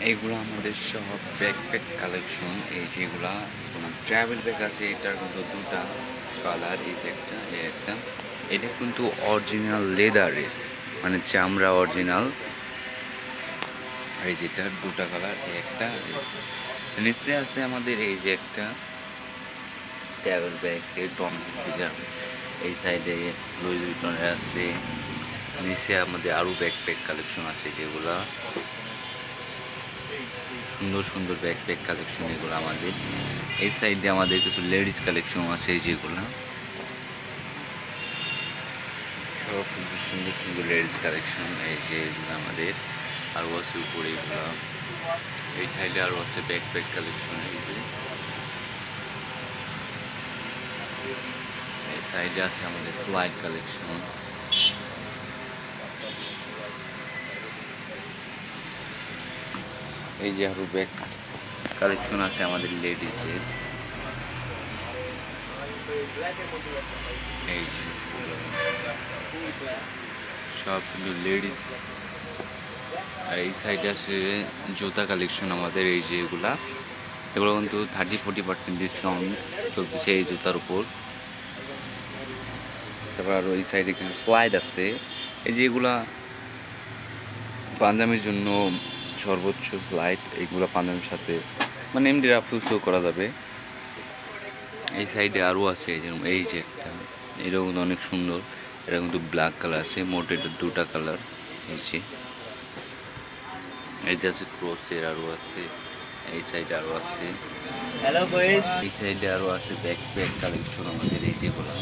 এইগুলো আমাদের সব ব্যাকপ্যাক কালেকশন। এই যেগুলা তোমার ট্রাভেল ব্যাগ আছে, এটার কিন্তু দুটা কালার, এই যে একটা, এই একটা। এটা কিন্তু অরিজিনাল লেদারের, মানে চামড়া অরিজিনাল। এই যেটা দুটা কালার, এই একটা। নিচে আছে আমাদের এই যে একটা ট্রাভেল ব্যাগ, এই টমি হিলফিগার। এই সাইডে লুইস ভিটনের আছে। নিচে আমাদের আরও ব্যাকপ্যাক কালেকশন আছে, যেগুলা সুন্দর সুন্দর ব্যাকপ্যাক কালেকশন এগুলো আমাদের। এই সাইডে আমাদের কিছু লেডিস কালেকশন আছে, যেগুলো সব কিন্তু সুন্দর সুন্দর লেডিস কালেকশন। এই যে এগুলো আমাদের আরও আছে উপরে এগুলো। এই সাইডে আরও আছে ব্যাকপ্যাক কালেকশন। এই সাইডে আছে আমাদের স্লাইড কালেকশন। এই যে আরও ব্যাগ কালেকশন আছে আমাদের লেডিসের। এই যে সব কিন্তু লেডিস। আর এই সাইডে আছে জুতা কালেকশন আমাদের। এই যে এগুলো কিন্তু 30-40% ডিসকাউন্ট চলতেছে এই জুতার উপর। তারপর আরও এই সাইডে কিছু স্লাইড আছে। এই যে এগুলা পাঞ্জাবির জন্য সর্বোচ্চ স্লাইড, এইগুলো পাঞ্জাবির সাথে মানে এমনি রাফ ইউজও করা যাবে। এই সাইডে আরও আছে যেরকম এই যে একটা, এটাও কিন্তু অনেক সুন্দর। এটা কিন্তু ব্ল্যাক কালার আছে, মোট এটা দুটা কালার। এই যে আছে ক্রসের, আরও আছে এই সাইডে, আরও আছে। হ্যালো গাইস, এই সাইডে আরও আছে ব্যাকপ্যাক কালেকশন আমাদের। এই যেগুলো